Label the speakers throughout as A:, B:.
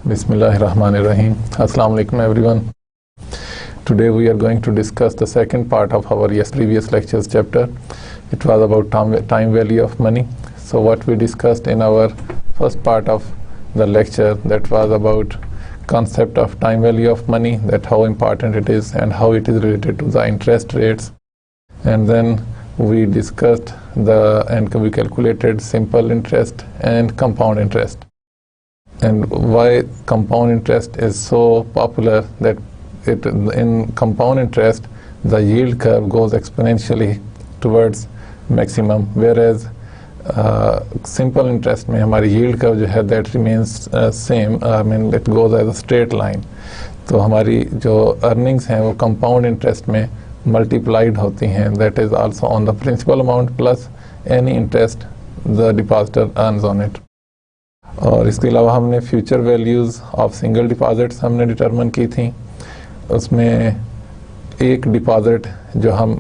A: Bismillahirrahmanirrahim. Assalamu alaikum everyone. Today we are going to discuss the second part of our previous lectures chapter. It was about time value of money. So what we discussed in our first part of the lecture, that was about concept of time value of money, that how important it is and how it is related to the interest rates. And then we discussed and we calculated simple interest and compound interest, and why compound interest is so popular, that in compound interest the yield curve goes exponentially towards maximum, whereas simple interest में हमारी yield curve जो है that remains same, I mean it goes as a straight line. तो हमारी जो earnings हैं वो compound interest में multiplied होती हैं, that is also on the principal amount plus any interest the depositor earns on it. और इसके अलावा हमने future values of single deposits हमने डिटरमिन की थी. उसमें एक डिपॉजिट जो हम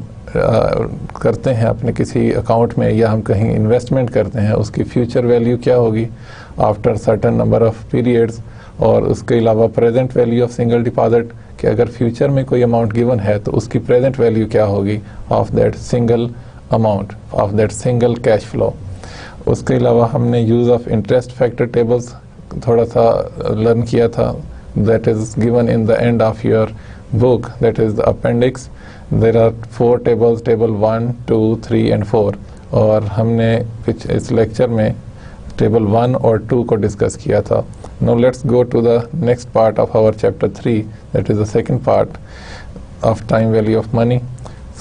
A: करते हैं अपने किसी अकाउंट में या हम कहीं इन्वेस्टमेंट करते हैं, उसकी फ्यूचर वैल्यू क्या होगी after certain number of periods, और उसके अलावा present value of single deposit कि अगर फ्यूचर में कोई अमाउंट गिवन है तो उसकी प्रेजेंट वैल्यू क्या होगी of that single amount, of that single cash flow. उसके अलावा हमने use of interest factor tables थोड़ा सा लर्न किया था, that is given in the end of your book, that is the appendix. There are 4 tables, table 1, 2, 3 and 4, और हमने इस लेक्चर में टेबल 1 और 2 को डिस्कस किया था. Now let's go to the next part of our chapter 3, that is the second part of time value of money.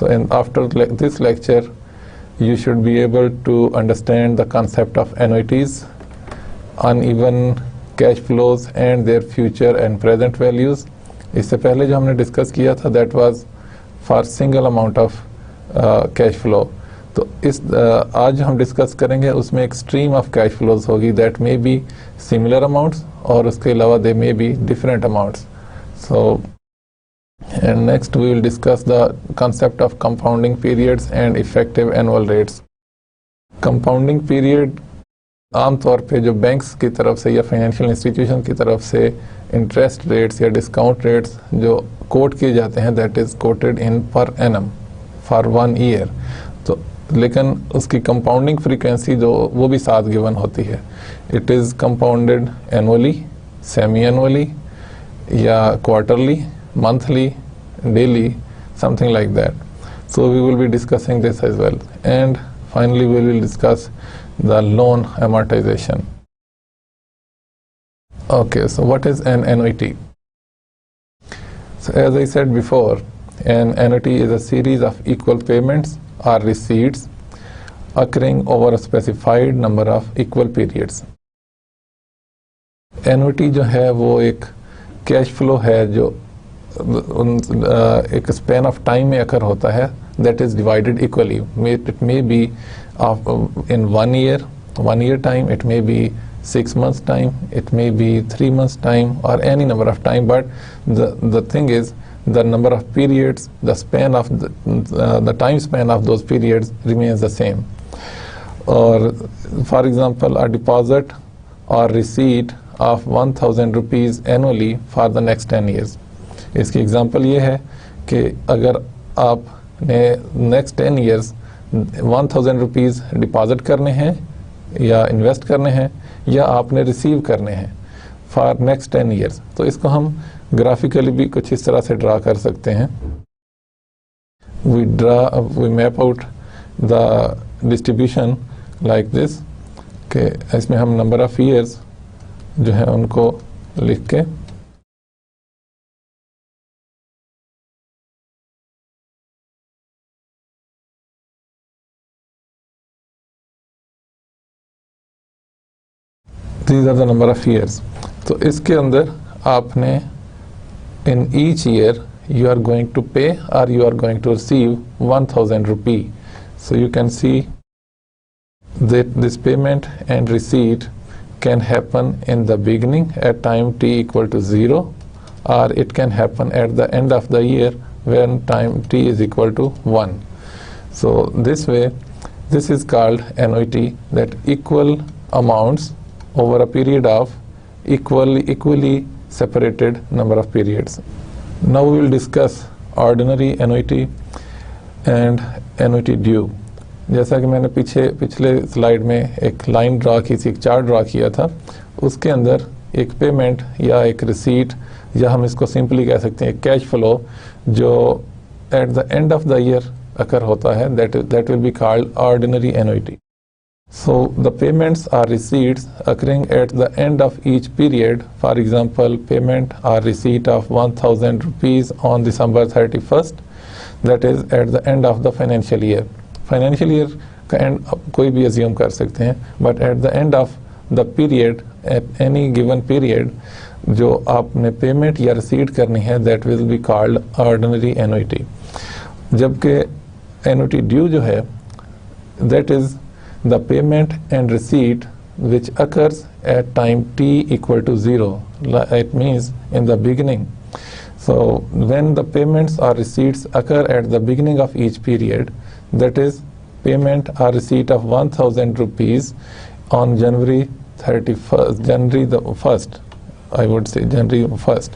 A: So in after this lecture you should be able to understand the concept of annuities, uneven cash flows and their future and present values. इससे पहले जो हमने discuss किया था that was for single amount of cash flow. तो इस आज हम डिस्कस करेंगे उसमें एक stream of cash flows होगी that may be similar amounts और उसके अलावा they may be different amounts. So and next we will discuss the concept of compounding periods and effective annual rates. Compounding period आम तौर पे जो banks की तरफ से या फाइनेंशियल इंस्टीट्यूशन की तरफ से इंटरेस्ट रेट्स या डिस्काउंट रेट्स जो कोट किए जाते हैं, that is quoted in per annum for 1 year. तो लेकिन उसकी कंपाउंडिंग फ्रीक्वेंसी जो वो भी साथ गिवन होती है. It is compounded annually, semi annually या quarterly, monthly, daily, something like that. So we will be discussing this as well, and finally we will discuss the loan amortization. Okay, so what is an annuity? So as I said before, an annuity is a series of equal payments or receipts occurring over a specified number of equal periods. Annuity जो है वो एक cash flow है जो एक span of time में occur होता है, that is divided equally. It may be in 1 year time, it may be 6 months time, it may be 3 months time, और any number of time, but the thing is the number of periods, the span of the time span of those periods remains the same. और for example a deposit और receipt of 1000 rupees annually for the next 10 years. इसकी example ये है कि अगर आपने next 10 years 1000 rupees deposit करने हैं या इन्वेस्ट करने हैं या आपने रिसीव करने हैं फॉर नेक्स्ट 10 years, तो इसको हम ग्राफिकली भी कुछ इस तरह से ड्रा कर सकते हैं. We map out the distribution like this, कि इसमें हम नंबर ऑफ ईयर्स जो है उनको लिख के these are the number of years. तो इसके अंदर आपने in each year you are going to pay or you are going to receive 1000 rupee. So you can see that this payment and receipt can happen in the beginning at time t equal to 0, or it can happen at the end of the year when time t is equal to 1. So this way, this is called annuity, that equal amounts over a period of equally separated number of periods. Now we will discuss ordinary annuity and annuity due. जैसा कि मैंने पिछले slide में एक line draw की थी, एक chart draw किया था, उसके अंदर एक पेमेंट या एक रिसीट या हम इसको सिंपली कह सकते हैं कैश फ्लो जो at the end of the year occur होता है, that will be called ordinary annuity. So the payments are receipts occurring at the end of each period. For example, payment or receipt of 1000 rupees on December 31st, that is at the end of the financial year. Financial year का end कोई भी assume कर सकते हैं, but at the end of the period, at any given period, जो आपने payment या receipt करनी है, that will be called ordinary annuity. जबकि annuity due जो है, that is the payment and receipt which occurs at time t equal to 0. It means in the beginning. So when the payments or receipts occur at the beginning of each period, that is payment or receipt of 1000 rupees on January the 1st, I would say January 1st,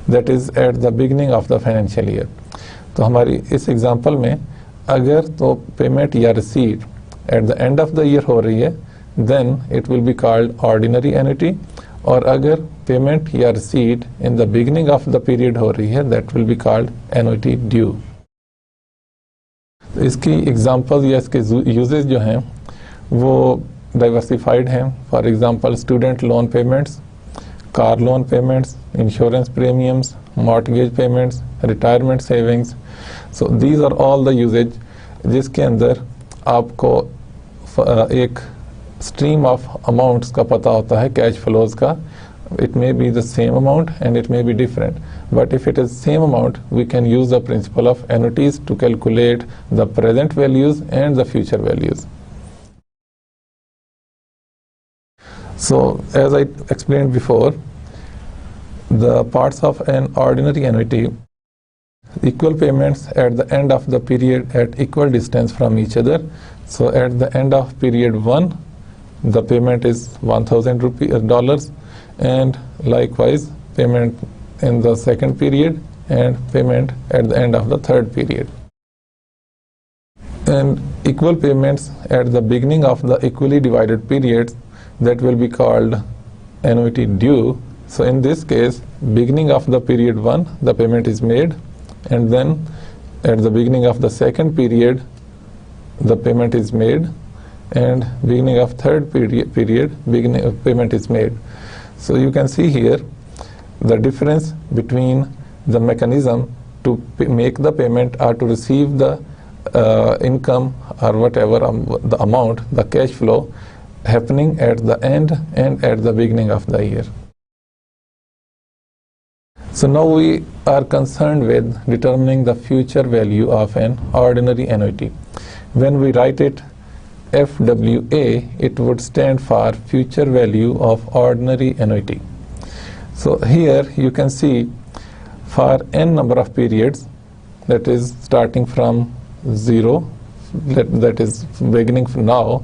A: that is at the beginning of the financial year. तो हमारी इस example में अगर तो payment या receipt at the end of the year हो रही है, then it will be called ordinary annuity, और अगर पेमेंट या receipt in the beginning of the period हो रही है, that will be called annuity due. इसकी एग्जांपल या इसके यूजेज जो हैं वो डाइवर्सिफाइड हैं. For example student loan payments, car loan payments, insurance premiums, mortgage payments, retirement savings. So these are all the usage जिसके अंदर आपको एक स्ट्रीम ऑफ अमाउंट्स का पता होता है, कैश फ्लोज का. It may be the same amount and it may be different, but if it is same amount, we can use the principle of annuities to calculate the present values and the future values. So as I explained before, the parts of an ordinary annuity: equal payments at the end of the period at equal distance from each other. So at the end of period 1, the payment is $1000, and likewise payment in the second period and payment at the end of the third period. And equal payments at the beginning of the equally divided periods, that will be called annuity due. So in this case, beginning of the period 1, the payment is made, and then at the beginning of the second period, the payment is made, and beginning of third period payment is made. So you can see here the difference between the mechanism to make the payment or to receive the income or whatever the amount, the cash flow, happening at the end and at the beginning of the year. So now we are concerned with determining the future value of an ordinary annuity. When we write it FWA, it would stand for future value of ordinary annuity. So here you can see for n number of periods, that is starting from 0, that is beginning from now,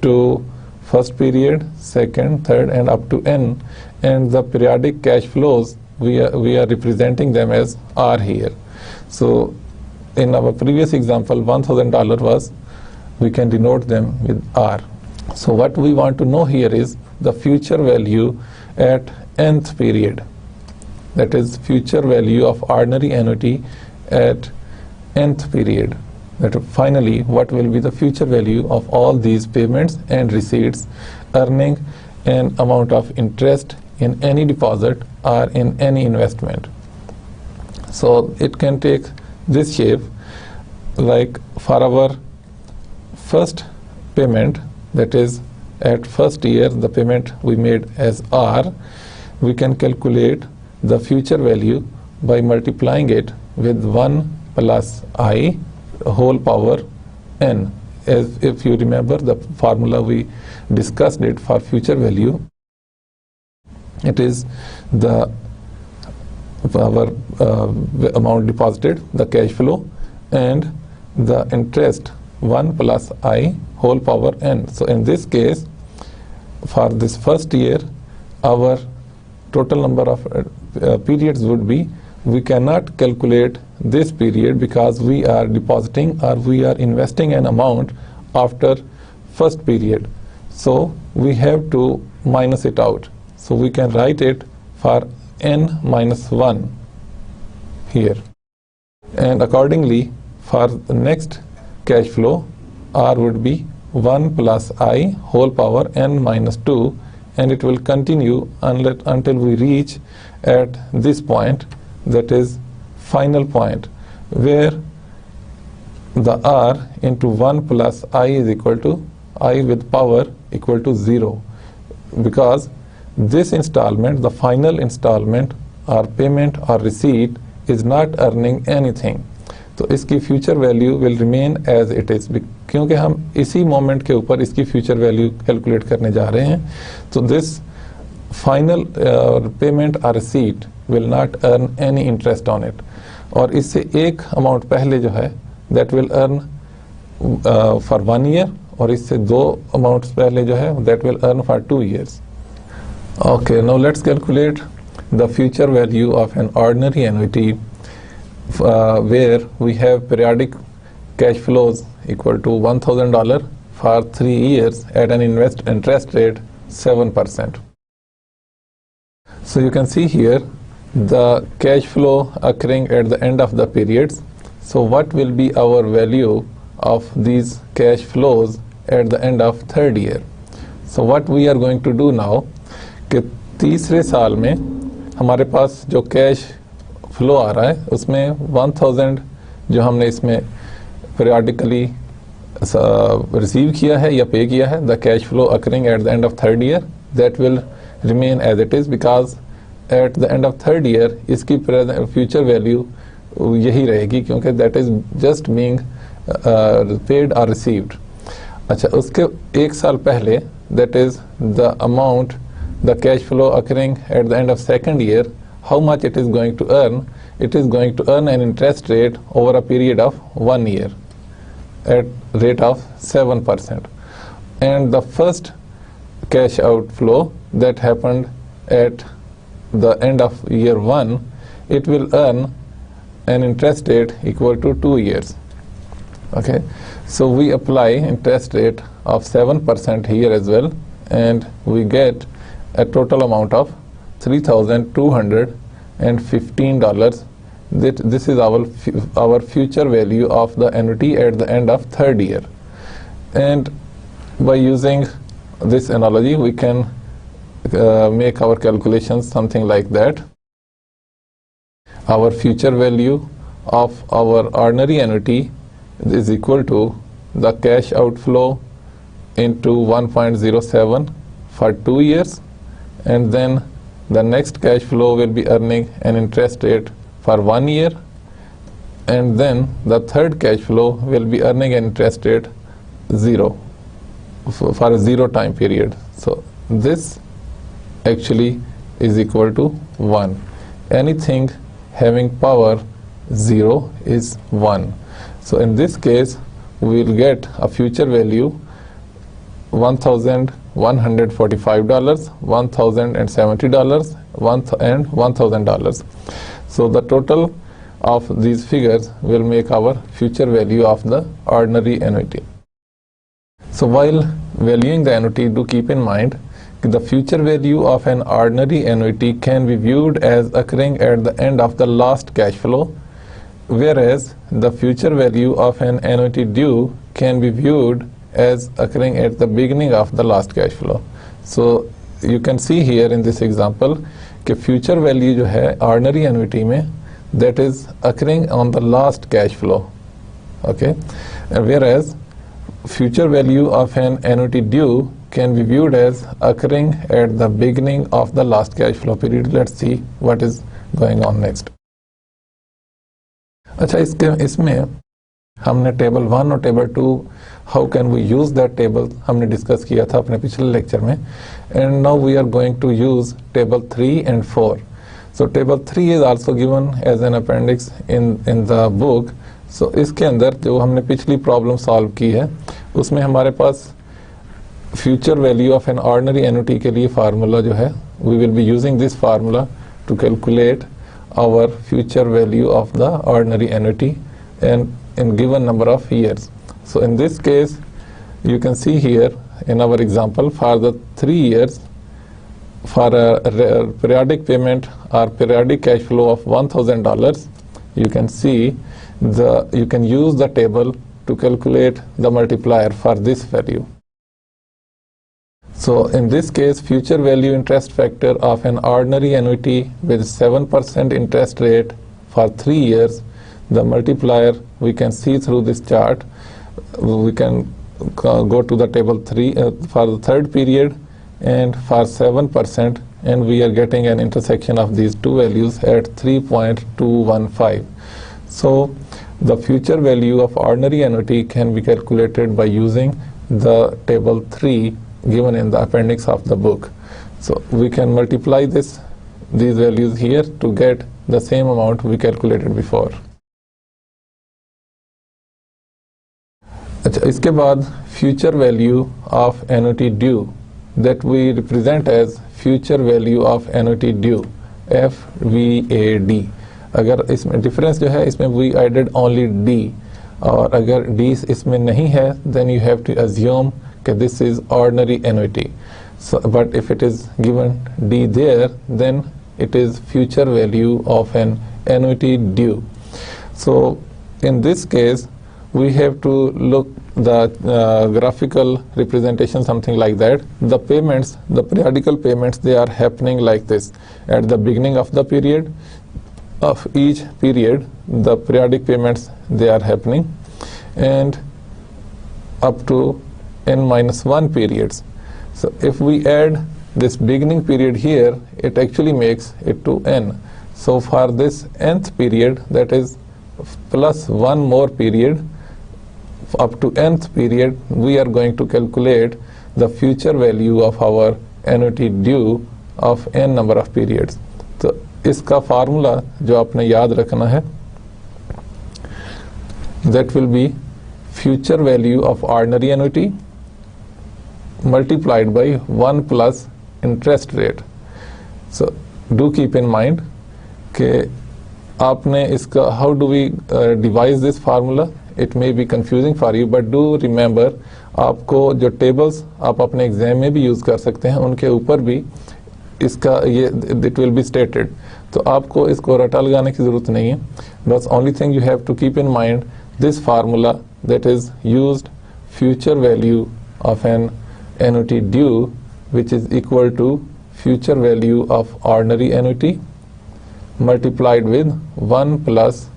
A: to first period, second, third, and up to n, and the periodic cash flows, we are representing them as R here. So in our previous example, $1000 was, we can denote them with R. So what we want to know here is the future value at nth period, that is future value of ordinary annuity at nth period. That finally, what will be the future value of all these payments and receipts, earning an amount of interest in any deposit or in any investment. So it can take this shape, like for our first payment, that is at first year, the payment we made as R, we can calculate the future value by multiplying it with 1 plus I whole power n. As if you remember the formula, we discussed it for future value. It is the our amount deposited, the cash flow, and the interest 1 plus I whole power n. So in this case, for this first year, our total number of periods would be, we cannot calculate this period because we are depositing or we are investing an amount after first period. So we have to minus it out. So we can write it for n minus 1 here. And accordingly, for the next cash flow, R would be 1 plus I whole power n minus 2, and it will continue until we reach at this point, that is final point, where the R into 1 plus I is equal to I with power equal to 0, because this installment, the final installment or payment or receipt, is not earning anything. तो इसकी future value will remain as it is, क्योंकि हम इसी moment के ऊपर इसकी future value calculate करने जा रहे हैं. तो दिस फाइनल पेमेंट और receipt will not earn any interest on it. और इससे एक अमाउंट पहले जो है that will earn for 1 year, और इससे 2 अमाउंट्स पहले जो है that will earn for 2 years. Okay, now let's calculate the future value of an ordinary annuity where we have periodic cash flows equal to $1,000 for 3 years at an interest rate 7%. So you can see here the cash flow occurring at the end of the periods. So what will be our value of these cash flows at the end of 3rd year? So what we are going to do now, कि तीसरे साल में हमारे पास जो cash flow आ रहा है उसमें 1000 जो हमने इसमें पीरियडिकली रिसीव किया है या पे किया है, the cash flow occurring at the end of 3rd year, that will remain as it is, because at the end of 3rd year इसकी फ्यूचर वैल्यू यही रहेगी, क्योंकि that is just being paid और रिसीव्ड. अच्छा, उसके एक साल पहले, that is the amount, the cash flow occurring at the end of 2nd year, how much it is going to earn? It is going to earn an interest rate over a period of 1 year at rate of 7%. And the first cash outflow that happened at the end of year 1, it will earn an interest rate equal to 2 years. Okay, so we apply interest rate of 7% here as well, and we get a total amount of $3,215. This is our future value of the annuity at the end of 3rd year. And by using this analogy, we can make our calculations something like that. Our future value of our ordinary annuity is equal to the cash outflow into 1.07 for 2 years, and then the next cash flow will be earning an interest rate for 1 year, and then the third cash flow will be earning an interest rate 0 for a 0 time period. So this actually is equal to 1. Anything having power 0 is 1. So in this case we will get a future value $1,145, $1,070, and $1,000. So the total of these figures will make our future value of the ordinary annuity. So while valuing the annuity, do keep in mind the future value of an ordinary annuity can be viewed as occurring at the end of the last cash flow, whereas the future value of an annuity due can be viewed as occurring at the beginning of the last cash flow. So you can see here in this example कि future value जो है ordinary annuity में, that is occurring on the last cash flow. Okay, and whereas future value of an annuity due can be viewed as occurring at the beginning of the last cash flow period. Let's see what is going on next. अच्छा, इसमें हमने table 1 और table 2 how can we use that table हमने discuss किया था अपने पिछले lecture में, and now we are going to use table 3 and 4. So table 3 is also given as an appendix in the book. So इसके अंदर जो हमने पिछली प्रॉब्लम सॉल्व की है उसमें हमारे पास future value of an ordinary annuity के लिए फार्मूला जो है we will be using this formula to calculate our future value of the ordinary annuity and in given number of years. So in this case, you can see here in our example for the 3 years, for a periodic payment or periodic cash flow of $1,000, you can see you can use the table to calculate the multiplier for this value. So in this case, future value interest factor of an ordinary annuity with 7% interest rate for 3 years, the multiplier we can see through this chart. We can go to the table 3 for the third period and for 7%, and we are getting an intersection of these two values at 3.215. So the future value of ordinary annuity can be calculated by using the table 3 given in the appendix of the book. So we can multiply these values here to get the same amount we calculated before. अच्छा, इसके बाद future value of annuity due that we represent as future value of annuity due, FVAD. अगर इसमें difference जो है, इसमें we added only D, और अगर D इसमें नहीं है, then you have to assume that this is ordinary annuity. So, but if it is given D there, then it is future value of an annuity due. So in this case, we have to look the graphical representation something like that. The payments, the periodical payments, they are happening like this. At the beginning of the period, of each period, the periodic payments, they are happening, and up to n-1 periods. So if we add this beginning period here, it actually makes it to n. So for this nth period, that is plus one more period, up to nth period, we are going to calculate the future value of our annuity due of n number of periods. तो इसका formula जो आपने याद रखना है, that will be future value of ordinary annuity multiplied by 1 plus interest rate. So do keep in mind कि आपने इसका, how do we devise this formula? It may be confusing for you, but do remember, आपको जो tables आप अपने exam में भी use कर सकते हैं, उनके ऊपर भी इसका ये it will be stated. तो आपको इसको रटा लगाने की ज़रूरत नहीं है. बस only thing you have to keep in mind this formula, that is used future value of an annuity due, which is equal to future value of ordinary annuity multiplied with 1 plus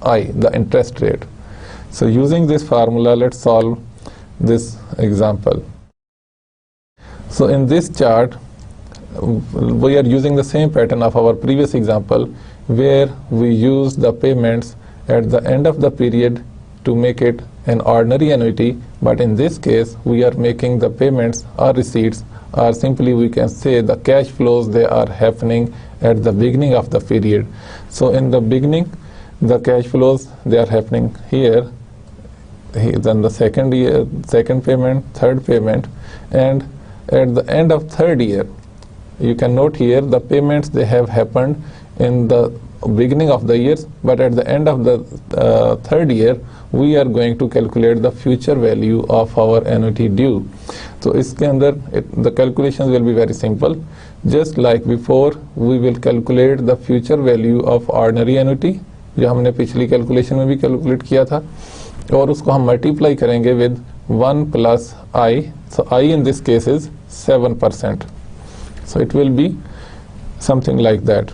A: I, the interest rate. So using this formula, let's solve this example. So in this chart, we are using the same pattern of our previous example, where we use the payments at the end of the period to make it an ordinary annuity, but in this case we are making the payments or receipts, or simply we can say the cash flows, they are happening at the beginning of the period. So in the beginning, the cash flows, they are happening here, then the second payment, third payment, and at the end of third year, you can note here the payments, they have happened in the beginning of the years, but at the end of the third year, we are going to calculate the future value of our annuity due. So इसके अंदर the calculations will be very simple. Just like before, we will calculate the future value of ordinary annuity, जो हमने पिछली calculation में भी calculate किया था, और उसको हम multiply करेंगे with 1 plus I. So I in this case is 7%. So it will be something like that.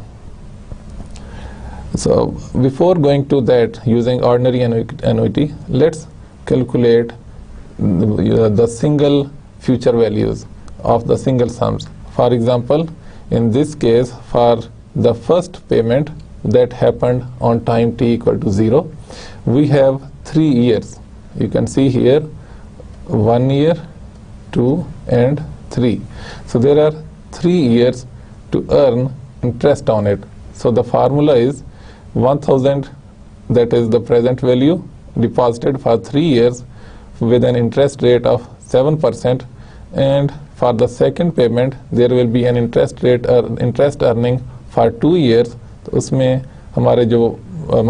A: So before going to that, using ordinary annuity, let's calculate the single future values of the single sums. For example, in this case, for the first payment that happened on time t equal to 0, we have 3 years. You can see here 1 year, 2 and 3. So there are 3 years to earn interest on it. So the formula is 1000, that is the present value, deposited for 3 years with an interest rate of 7%, and for the second payment there will be an interest earning for 2 years, तो उसमें हमारे जो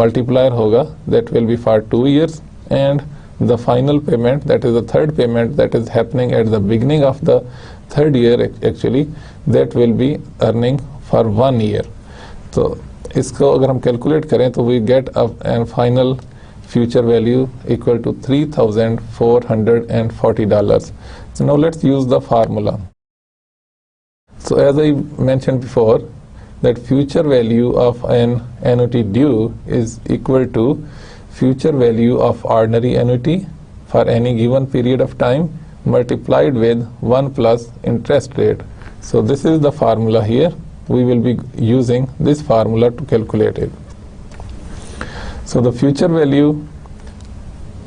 A: multiplier होगा that will be for 2 years, and the final payment, that is the third payment that is happening at the beginning of the third year actually, that will be earning for 1 year. तो इसको अगर हम calculate करें तो we get a final future value equal to $3,440. So now let's use the formula. So as I mentioned before, that future value of an annuity due is equal to future value of ordinary annuity for any given period of time multiplied with 1 plus interest rate. So this is the formula here. We will be using this formula to calculate it. So the future value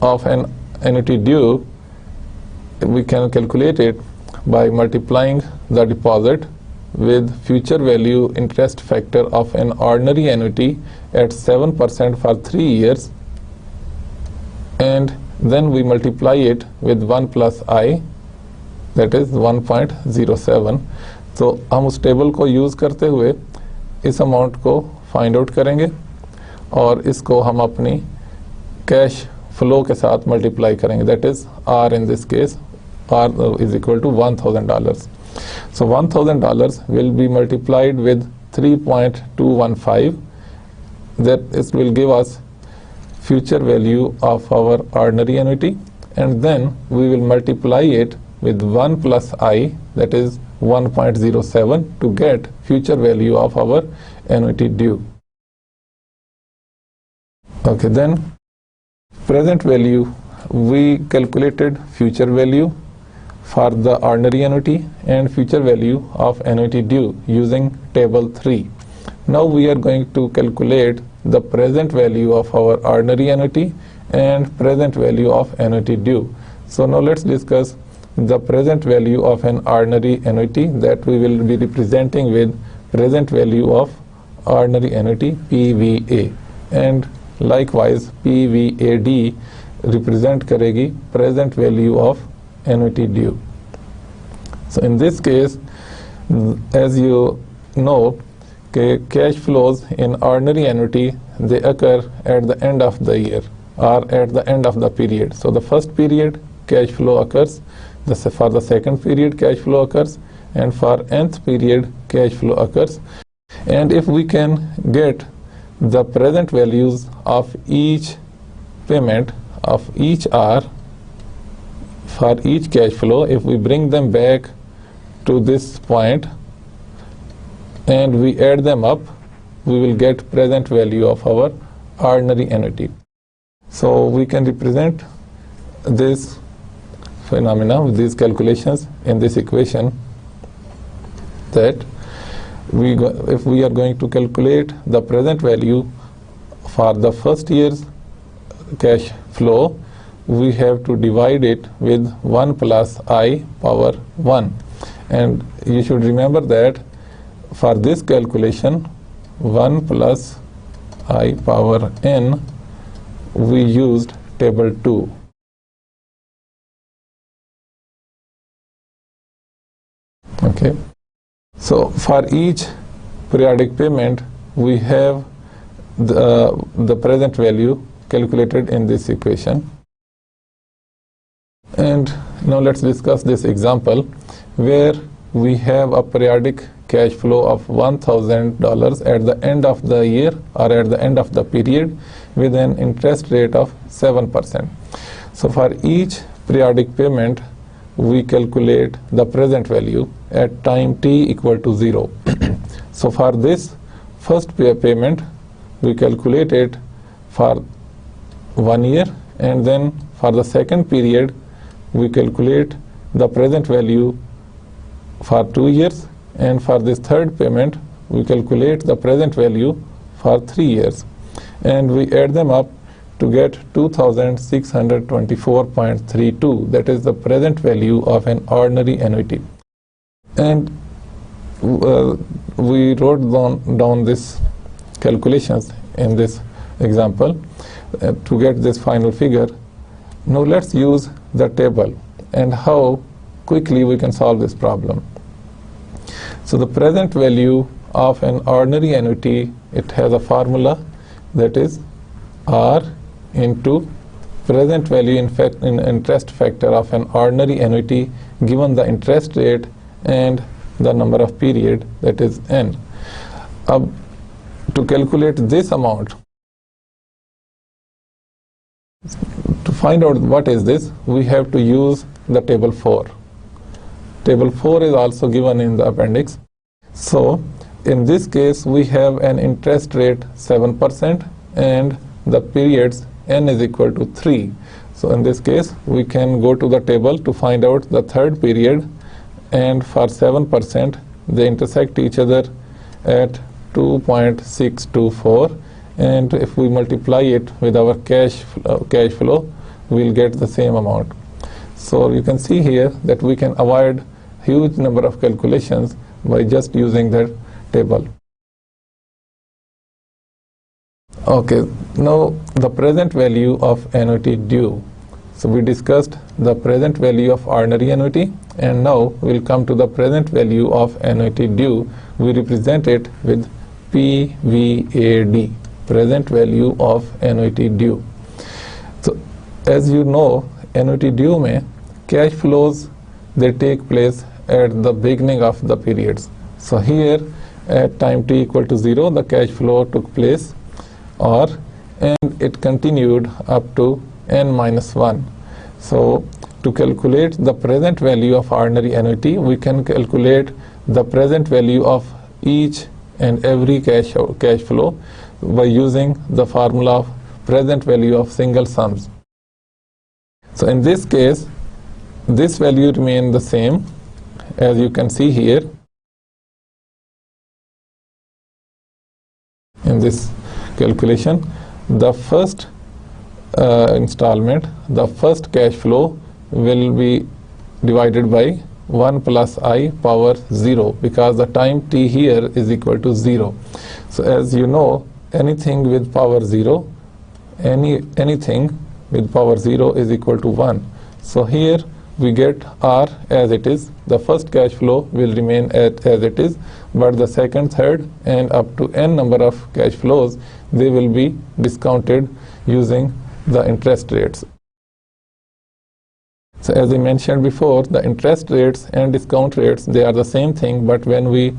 A: of an annuity due, we can calculate it by multiplying the deposit with future value interest factor of an ordinary annuity at 7% for 3 years, and then we multiply it with 1 plus I, that is 1.07. तो हम उस table को use करते हुए इस amount को find out करेंगे और इसको हम अपनी कैश फ्लो के साथ मल्टीप्लाई करेंगे, that is R in this case, R is equal to $1,000. So $1,000 will be multiplied with 3.215. That is will give us future value of our ordinary annuity, and then we will multiply it with 1 plus I, that is 1.07, to get future value of our annuity due. Okay, then present value, we calculated future value for the ordinary annuity and future value of annuity due using table 3. Now we are going to calculate the present value of our ordinary annuity and present value of annuity due. So now let's discuss the present value of an ordinary annuity, that we will be representing with present value of ordinary annuity PVA, and likewise PVAD represent करेगी present value of annuity due. So in this case, as you know, cash flows in ordinary annuity, they occur at the end of the year or at the end of the period. So the first period cash flow occurs, for the second period cash flow occurs, and for nth period cash flow occurs. And if we can get the present values of each payment of each R for each cash flow, if we bring them back to this point and we add them up, we will get present value of our ordinary annuity. So we can represent this phenomena with these calculations in this equation, that if we are going to calculate the present value for the first year's cash flow, we have to divide it with 1 plus I power 1. And you should remember that for this calculation, 1 plus I power n, we used table 2. Okay. So for each periodic payment, we have the present value calculated in this equation. And now let's discuss this example where we have a periodic cash flow of $1,000 at the end of the year or at the end of the period with an interest rate of 7%. So for each periodic payment, we calculate the present value at time t equal to 0. So for this first payment, we calculate it for 1 year, and then for the second period, we calculate the present value for 2 years, and for this third payment, we calculate the present value for 3 years, and we add them up to get 2,624.32. That is the present value of an ordinary annuity. And we wrote down this calculations in this example to get this final figure. Now let's use the table and how quickly we can solve this problem. So the present value of an ordinary annuity, it has a formula that is R into present value in interest factor of an ordinary annuity given the interest rate and the number of period, that is N. To calculate this amount, to find out what is this, we have to use the table 4. Table 4 is also given in the appendix. So in this case we have an interest rate 7% and the periods N is equal to 3. So in this case we can go to the table to find out the third period, and for 7% they intersect each other at 2.624, and if we multiply it with our cash flow we'll get the same amount. So you can see here that we can avoid huge number of calculations by just using that table. Okay, now the present value of annuity due. So we discussed the present value of ordinary annuity, and now we'll come to the present value of annuity due. We represent it with PVAD, present value of annuity due. So as you know, annuity due mein cash flows, they take place at the beginning of the periods. So here at time t equal to 0 the cash flow took place, and it continued up to n minus 1. So to calculate the present value of ordinary annuity, we can calculate the present value of each and every cash flow by using the formula of present value of single sums. So in this case this value remains the same, as you can see here in this calculation. The first installment, the first cash flow will be divided by 1 plus I power 0, because the time t here is equal to 0. So as you know, anything with power 0, anything with power 0 is equal to 1. So here we get R as it is. The first cash flow will remain as it is, but the second, third and up to n number of cash flows, they will be discounted using the interest rates. So as I mentioned before, the interest rates and discount rates, they are the same thing, but when we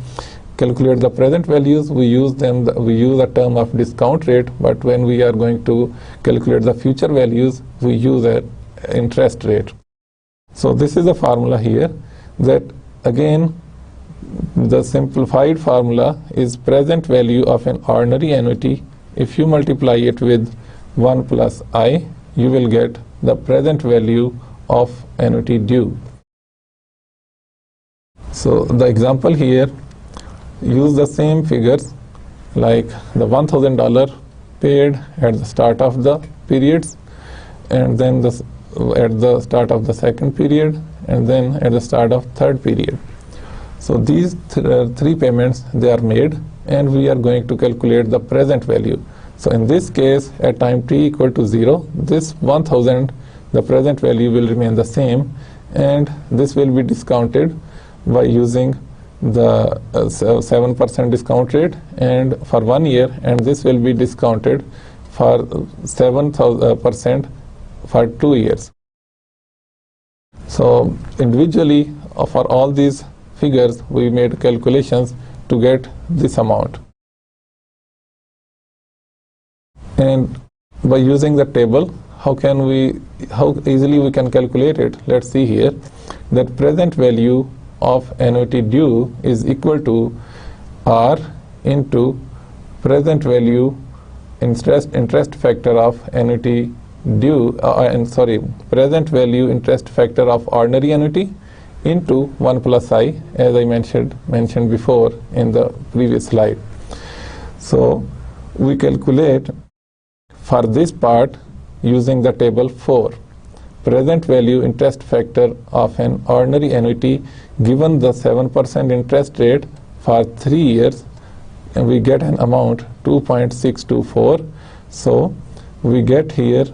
A: calculate the present values we use a term of discount rate, but when we are going to calculate the future values we use an interest rate. So this is a formula here, that again the simplified formula is present value of an ordinary annuity. If you multiply it with 1 plus I, you will get the present value of annuity due. So the example here, use the same figures like the $1,000 paid at the start of the periods, and then at the start of the second period, and then at the start of third period. So these three payments they are made, and we are going to calculate the present value. So in this case at time t equal to 0, this 1000, the present value will remain the same, and this will be discounted by using the 7% discount rate and for 1 year, and this will be discounted for 7% for 2 years. So individually for all these figures we made calculations to get this amount, and by using the table how easily we can calculate it. Let's see here that present value of annuity due is equal to R into present value interest factor of annuity due present value interest factor of ordinary annuity into 1 plus I, as I mentioned before in the previous slide. So we calculate for this part using the table 4, present value interest factor of an ordinary annuity given the 7% interest rate for 3 years, and we get an amount 2.624. So we get here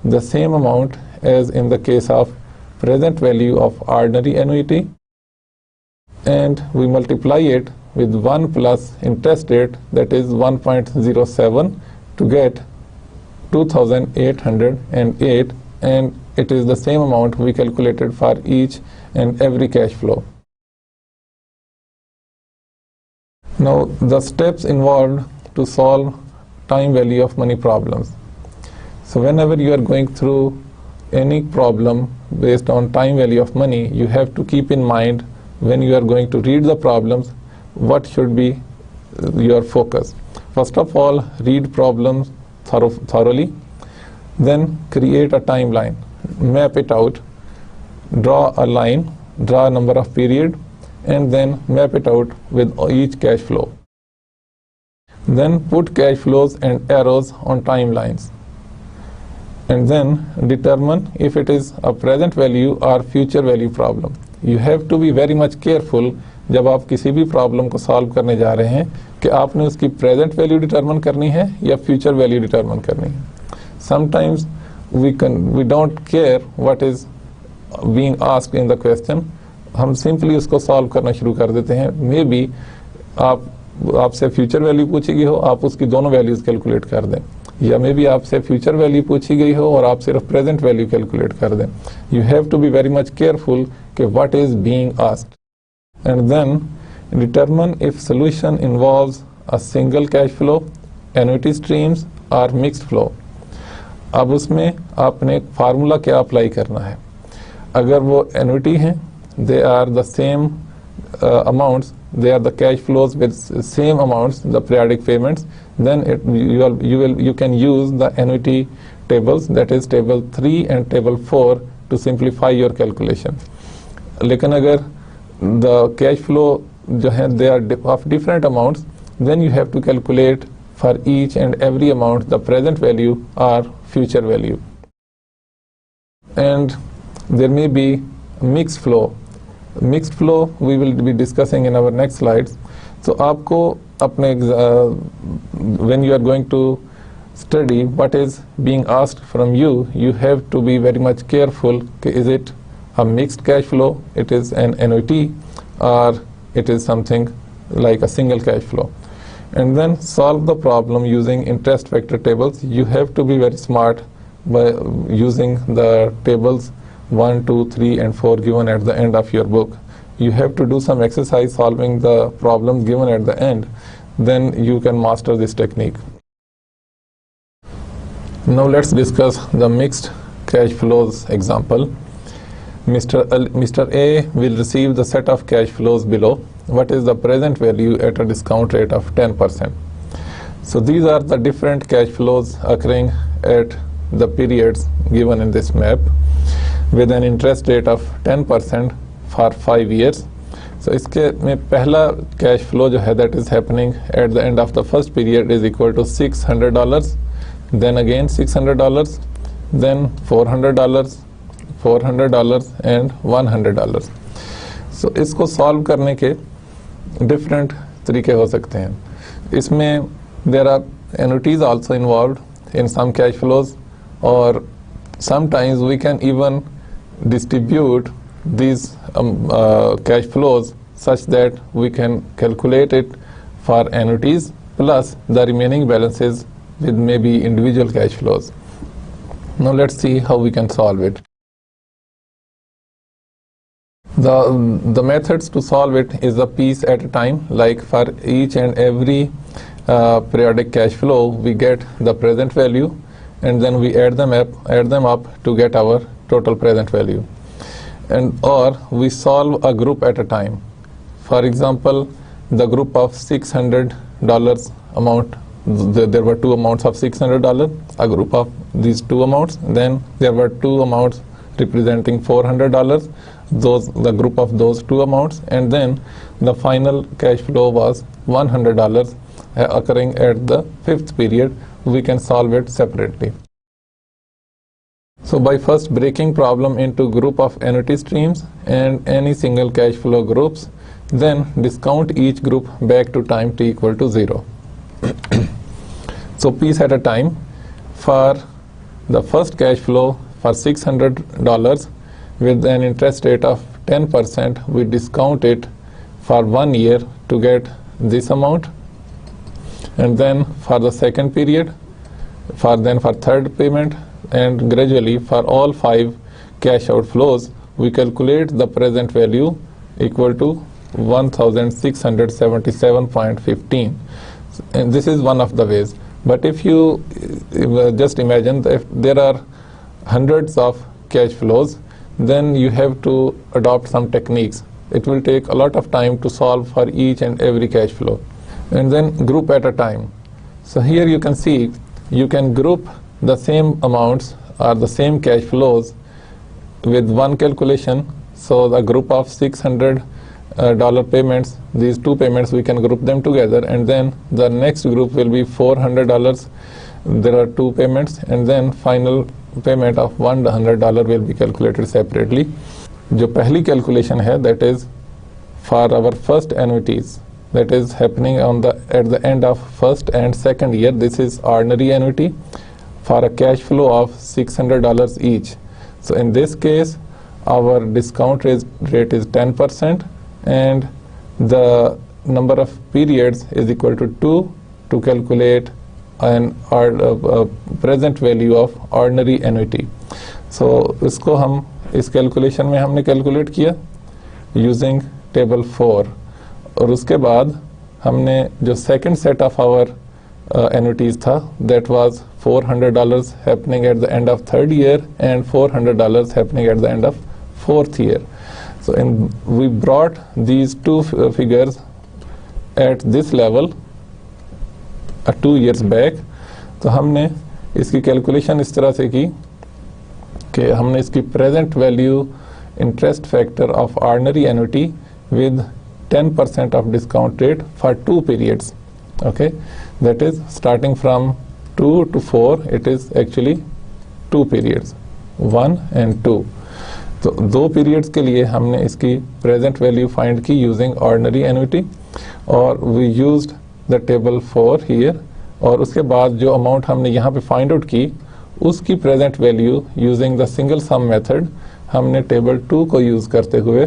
A: the same amount as in the case of present value of ordinary annuity, and we multiply it with 1 plus interest rate, that is 1.07, to get 2,808, and it is the same amount we calculated for each and every cash flow. Now the steps involved to solve time value of money problems. So whenever you are going through any problem based on time value of money, you have to keep in mind when you are going to read the problems what should be your focus. First of all, read problems thoroughly, then create a timeline, map it out, draw a line, draw a number of period, and then map it out with each cash flow. Then put cash flows and arrows on timelines, and then determine if it is a present value or future value problem. You have to be very much careful जब आप किसी भी problem को solve करने जा रहे हैं कि आपने उसकी प्रेजेंट वैल्यू डिटरमिन करनी है या फ्यूचर वैल्यू डिटरमिन करनी है. Sometimes we don't care what is being asked in the question. हम सिंपली उसको सॉल्व करना शुरू कर देते हैं. मे बी आपसे फ्यूचर वैल्यू पूछी गई हो, आप उसकी दोनों वैल्यूज कैलकुलेट कर दें, या मे बी आपसे फ्यूचर वैल्यू पूछी गई हो और आप सिर्फ प्रेजेंट वैल्यू कैलकुलेट कर दें. You have to be very much careful कि what is being asked, and then determine if solution involves a single cash flow, annuity streams or mixed flow. अब उसमें आपने एक फार्मूला क्या अप्लाई करना है. अगर वो एनुटी हैं, they are the same amounts, they are the cash flows with same amounts, the periodic payments, then you can use the annuity tables, that is table 3 and table 4 to simplify your calculation. लेकिन अगर the cash flow जो है they are of different amounts, then you have to calculate for each and every amount the present value or future value. And there may be mixed flow. Mixed flow we will be discussing in our next slides. So आपको अपने when you are going to study what is being asked from you, you have to be very much careful. Is it a mixed cash flow, it is an annuity, or it is something like a single cash flow. And then solve the problem using interest vector tables. You have to be very smart by using the tables 1, 2, 3 and 4 given at the end of your book. You have to do some exercise solving the problems given at the end, then you can master this technique. Now let's discuss the mixed cash flows example. Mr. A will receive the set of cash flows below. What is the present value at a discount rate of 10%? So these are the different cash flows occurring at the periods given in this map with an interest rate of 10% for 5 years. So इसके में पहला cash flow जो है that is happening at the end of the first period is equal to $600, then again $600, then $400, $400 and $100. So इसको solve करने के different तरीके हो सकते हैं. इसमें there are annuities also involved in some cash flows, or sometimes we can even distribute these cash flows such that we can calculate it for annuities plus the remaining balances with maybe individual cash flows. Now let's see how we can solve it. The methods to solve it is a piece at a time. Like for each and every periodic cash flow, we get the present value, and then we add them up to get our total present value. And or we solve a group at a time. For example, the group of $600 amount. There were two amounts of $600. A group of these two amounts. Then there were two amounts representing $400. The group of those two amounts, and then the final cash flow was $100 occurring at the 5th period. We can solve it separately. So by first breaking problem into group of annuity streams and any single cash flow groups, then discount each group back to time t equal to 0. So piece at a time. For the first cash flow for $600, with an interest rate of 10%, we discount it for 1 year to get this amount, and then for the second period, for third payment, and gradually for all 5 cash outflows, we calculate the present value equal to 1677.15, and this is one of the ways. But if you just imagine that if there are hundreds of cash flows, then you have to adopt some techniques. It will take a lot of time to solve for each and every cash flow, and then group at a time. So here you can see you can group the same amounts or the same cash flows with one calculation. So the group of $600 payments, these 2 payments, we can group them together, and then the next group will be $400. There are 2 payments, and then final payment of $100 will be calculated separately. जो पहली calculation है, that is for our first annuities, that is happening at the end of first and second year. This is ordinary annuity for a cash flow of $600 each. So in this case, our discount rate is 10%, and the number of periods is equal to 2 to calculate an present value of ordinary annuity. So इसको हम इस calculation में हमने calculate किया using table 4, और उसके बाद हमने जो second set of our annuities था, that was $400 happening at the end of third year and $400 happening at the end of fourth year. So we brought these 2 figures at this level 2 years back. तो हमने इसकी calculation इस तरह से की कि हमने इसकी present value interest factor of ordinary annuity with 10% of discount rate for 2 periods. Okay, that is starting from 2 to 4, it is actually 2 periods, 1 and 2. तो 2 periods के लिए हमने इसकी present value find की using ordinary annuity, और we used the table 4 here, और उसके बाद जो amount हमने यहाँ पे find out की उसकी present value using the single sum method हमने table 2 को use करते हुए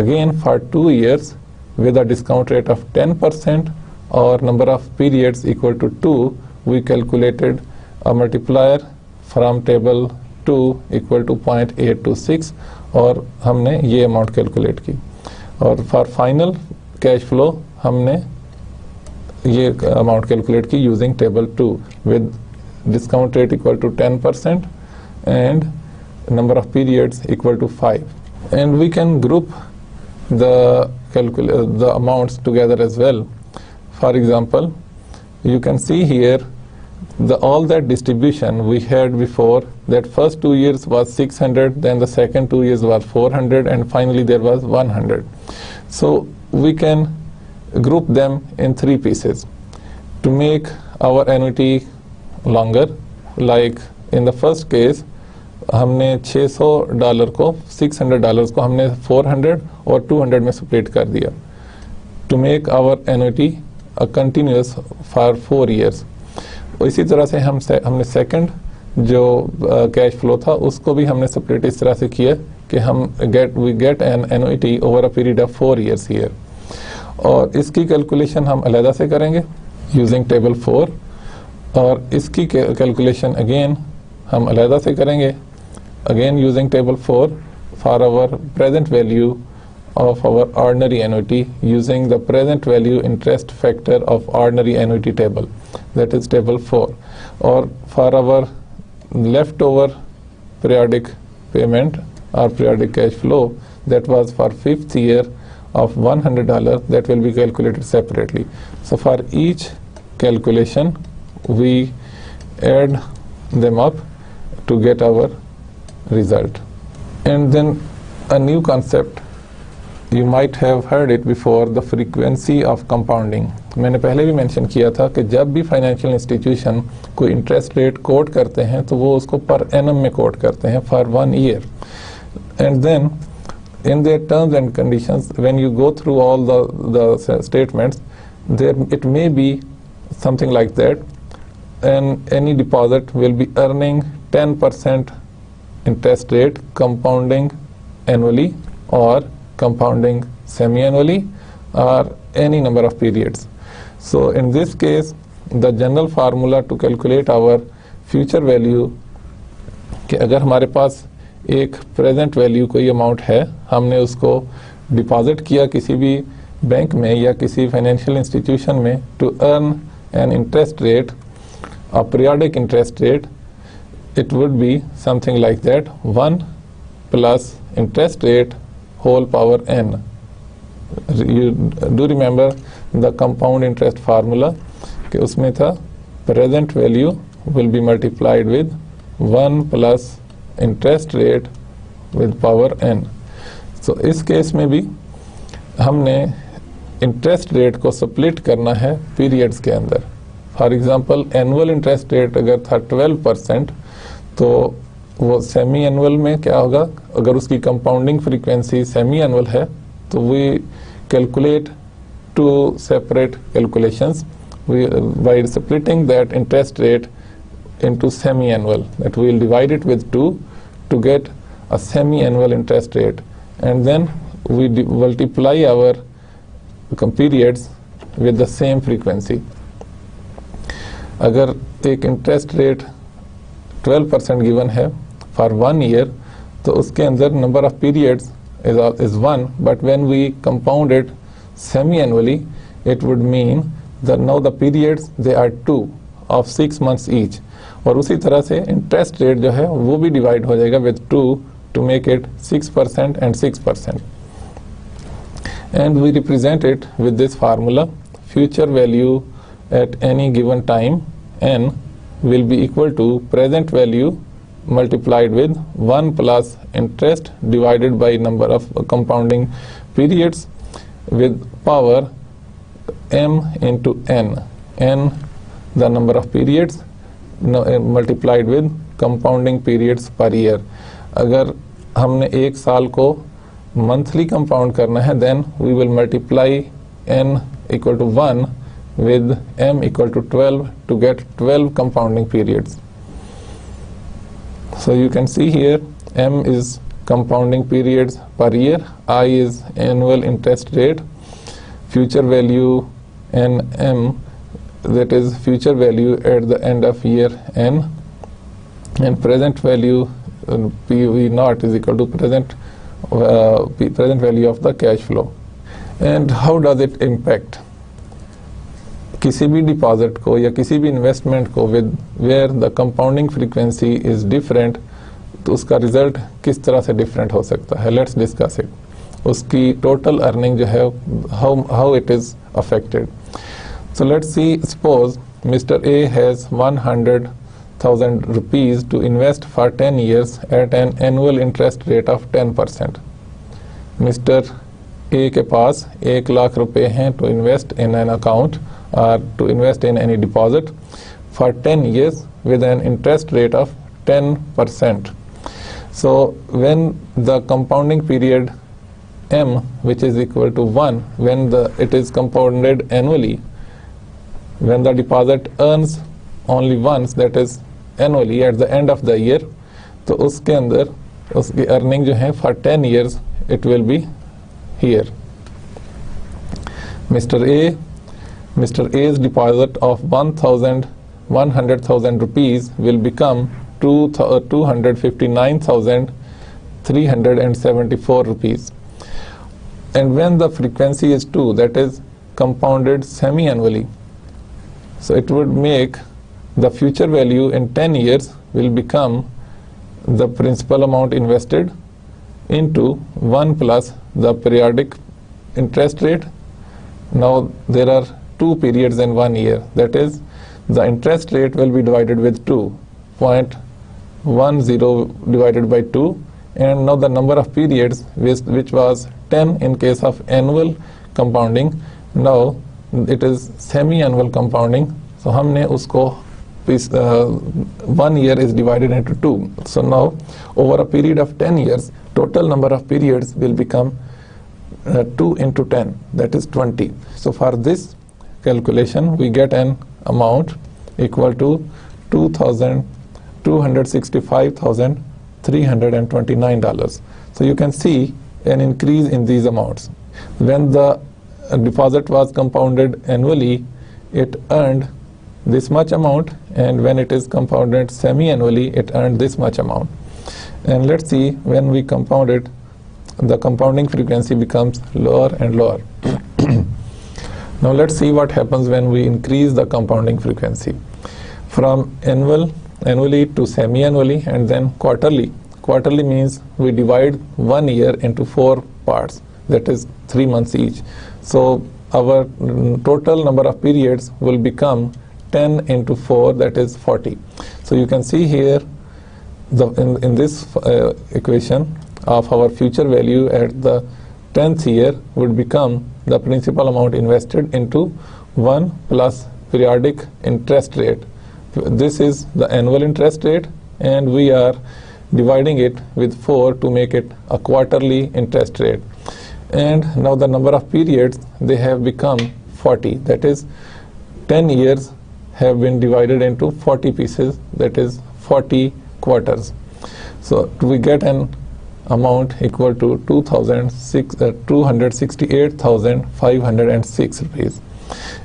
A: again for 2 years with a discount rate of 10% or number of periods equal to 2, we calculated a multiplier from table 2 equal to 0.826, और हमने ये amount calculate की, और for final cash flow हमने ये अमाउंट कैलकुलेट की using table 2 with discount rate equal to 10% and number of periods equal to 5. And we can group the amounts together as well. For example, you can see here all that distribution we had before, that first 2 years was 600, then the second 2 years was 400, and finally there was 100. So we can group them in 3 pieces to make our annuity longer. Like in the first case, हमने $600 को $600 को हमने 400 और 200 में split कर दिया to make our annuity a continuous for 4 years. इसी तरह से हमने सेकंड जो कैश फ्लो था उसको भी हमने सेपरेट इस तरह से किया कि we get an annuity over a period of 4 years here. और इसकी कैलकुलेशन हम अलग से करेंगे using table 4, और इसकी कैलकुलेशन अगेन हम अलग से करेंगे again using table 4 for our present value of our ordinary annuity using the present value interest factor of ordinary annuity table, that is table 4. Or for our leftover periodic payment or periodic cash flow, that was for 5th year of $100, that will be calculated separately. So for each calculation we add them up to get our result. And then a new concept, you might have heard it before, the frequency of compounding. मैंने पहले भी mention किया था कि जब भी financial institution कोई interest rate quote करते हैं तो वो उसको पर एनम में कोट करते हैं for 1 year, and then in their terms and conditions, when you go through all the statements, there it may be something like that, and any deposit will be earning 10% interest rate compounding annually or compounding semi-annually or any number of periods. So in this case, the general formula to calculate our future value कि अगर हमारे पास एक present value कोई amount है, हमने उसको deposit किया किसी भी बैंक में या किसी फाइनेंशियल इंस्टीट्यूशन में to earn an interest rate, a periodic interest rate, it would be something like that 1 plus interest rate whole power n. You do remember the compound interest formula कि उसमें था present value will be multiplied with 1 plus interest rate with power n. So इस case में भी हमने interest rate को split करना है पीरियड्स के अंदर. For example annual interest rate अगर था 12%, तो वो सेमी एनुअल में क्या होगा, अगर उसकी कंपाउंडिंग फ्रीक्वेंसी सेमी एनुअल है तो we calculate two separate calculations by splitting that interest rate into semi-annual, that we will divide it with 2 to get a semi-annual interest rate, and then we multiply our periods with the same frequency. अगर एक interest rate 12% given है for 1 year, तो उसके अंदर number of periods is 1, but when we compound it semi-annually, it would mean that now the periods they are 2 of 6 months each. और उसी तरह से इंटरेस्ट रेट जो है वो भी डिवाइड हो जाएगा with 2 to make it 6% and 6%. And we represent it with this formula. Future value at any given time n will be equal to present value multiplied with 1 plus interest divided by number of compounding periods with power m into n. n the number of periods multiplied with compounding periods per year. अगर हमने एक साल को monthly compound करना है, then we will multiply n equal to 1 with m equal to 12 to get 12 compounding periods. So you can see here m is compounding periods per year, I is annual interest rate, future value and m, that is future value at the end of year n, and present value PV naught is equal to present value of the cash flow. And how does it impact? किसी भी deposit को या किसी भी investment को with where the compounding frequency is different, तो उसका result किस तरह से डिफरेंट हो सकता है. Let's discuss it. उसकी टोटल अर्निंग जो है how it is affected. So let's see, suppose Mr. A has 100,000 rupees to invest for 10 years at an annual interest rate of 10%. Mr. A के पास 1 लाख रुपए हैं to invest in an account or to invest in any deposit for 10 years with an interest rate of 10%. So when the compounding period m, which is equal to 1, when it is compounded annually, when the deposit earns only once, that is annually at the end of the year, तो उसके अंदर उसकी earning जो है for 10 years it will be here. Mr. A's deposit of 100,000 rupees will become 259,374 rupees. And when the frequency is 2, that is compounded semi-annually, so it would make the future value in 10 years will become the principal amount invested into 1 plus the periodic interest rate. Now there are 2 periods in 1 year, that is the interest rate will be divided with 2.10 divided by 2, and now the number of periods which was 10 in case of annual compounding, now it is semi-annual compounding. So हमने उसको 1 year is divided into 2. So now over a period of 10 years, total number of periods will become 2 into 10, that is 20. So for this calculation we get an amount equal to 265,329 dollars. So you can see an increase in these amounts. When the deposit was compounded annually, it earned this much amount, and when it is compounded semi-annually, it earned this much amount. And let's see, when we compound it, the compounding frequency becomes lower and lower. Now let's see what happens when we increase the compounding frequency from annually to semi-annually, and then quarterly. Quarterly means we divide 1 year into 4 parts, that is 3 months each. So our total number of periods will become 10 into 4, that is 40. So you can see here in this equation of our future value at the 10th year would become the principal amount invested into 1 plus periodic interest rate. This is the annual interest rate, and we are dividing it with 4 to make it a quarterly interest rate. And now the number of periods, they have become 40. That is, 10 years have been divided into 40 pieces, that is 40 quarters. So we get an amount equal to 268,506 rupees.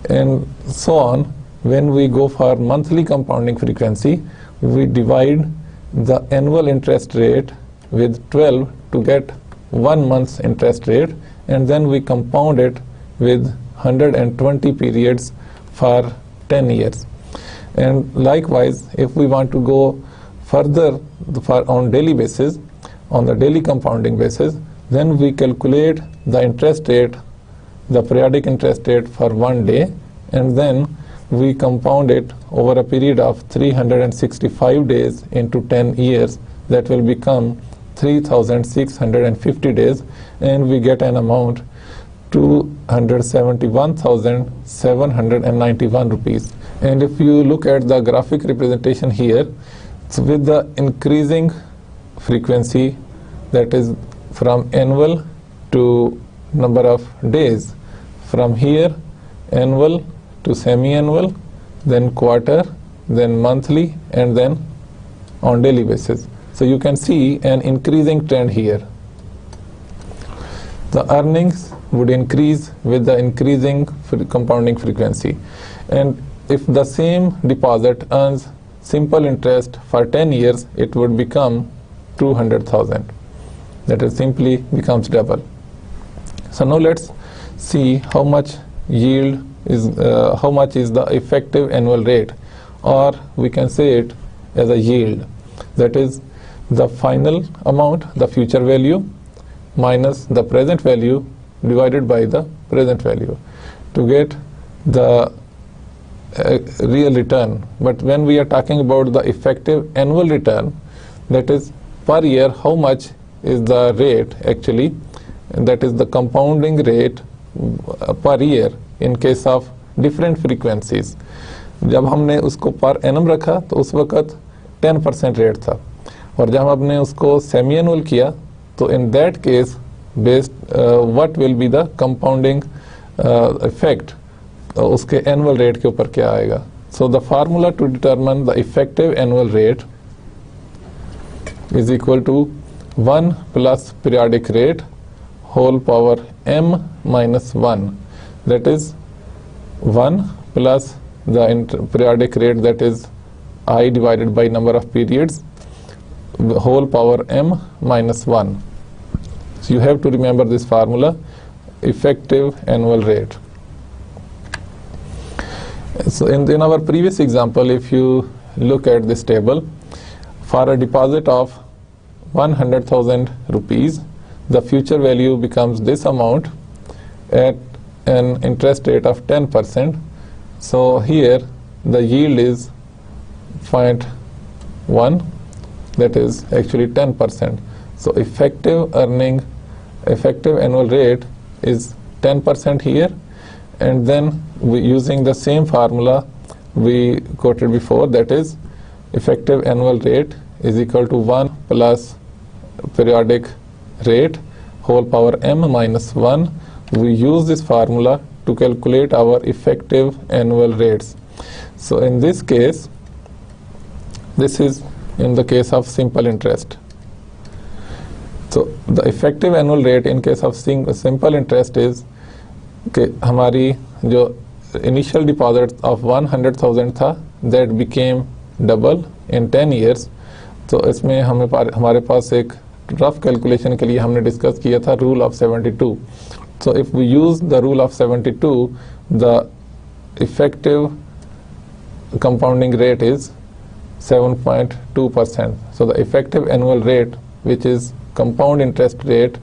A: And so on. When we go for monthly compounding frequency, we divide the annual interest rate with 12 to get 1 month's interest rate, and then we compound it with 120 periods for 10 years. And likewise, if we want to go further on daily basis, on the daily compounding basis, then we calculate the interest rate, the periodic interest rate for 1 day, and then we compound it over a period of 365 days into 10 years. That will become 3,650 days, and we get an amount 271,791 rupees. And if you look at the graphic representation here, so with the increasing frequency, that is from annual to number of days, from here annual to semi-annual, then quarter, then monthly, and then on daily basis. So you can see an increasing trend here. The earnings would increase with the increasing compounding frequency. And if the same deposit earns simple interest for 10 years, it would become 200,000. That is simply becomes double. So now let's see how much yield is, how much is the effective annual rate, or we can say it as a yield. That is the final amount, the future value, minus the present value divided by the present value to get the real return. But when we are talking about the effective annual return, that is per year, how much is the rate actually, and that is the compounding rate per year in case of different frequencies. जब हमने उसको per annum रखा तो उस वक़्त 10% rate था, और जब हमने उसको सेमी एनुअल किया तो in that case based what will be the compounding effect, उसके annual rate के ऊपर क्या आएगा. So the formula to determine the effective annual rate is equal to 1 plus periodic rate whole power m minus 1. That is 1 plus the periodic rate, that is I divided by number of periods, whole power m minus 1. So you have to remember this formula, effective annual rate. So in our previous example, if you look at this table, for a deposit of 100,000 rupees, the future value becomes this amount at an interest rate of 10%. So here the yield is 0.1, that is actually 10%. So effective annual rate is 10% here, and then using the same formula we quoted before, that is effective annual rate is equal to 1 plus periodic rate whole power m minus 1. We use this formula to calculate our effective annual rates. So in this case, this is in the case of simple interest. So the effective annual rate in case of simple interest is कि हमारी जो initial deposit of 100,000 था that became double in 10 years. तो इसमें हमारे पास एक rough calculation के लिए हमने डिस्कस किया था rule of 72। So if we use the rule of 72 the effective compounding rate is 7.2%. So the effective annual rate, which is compound interest rate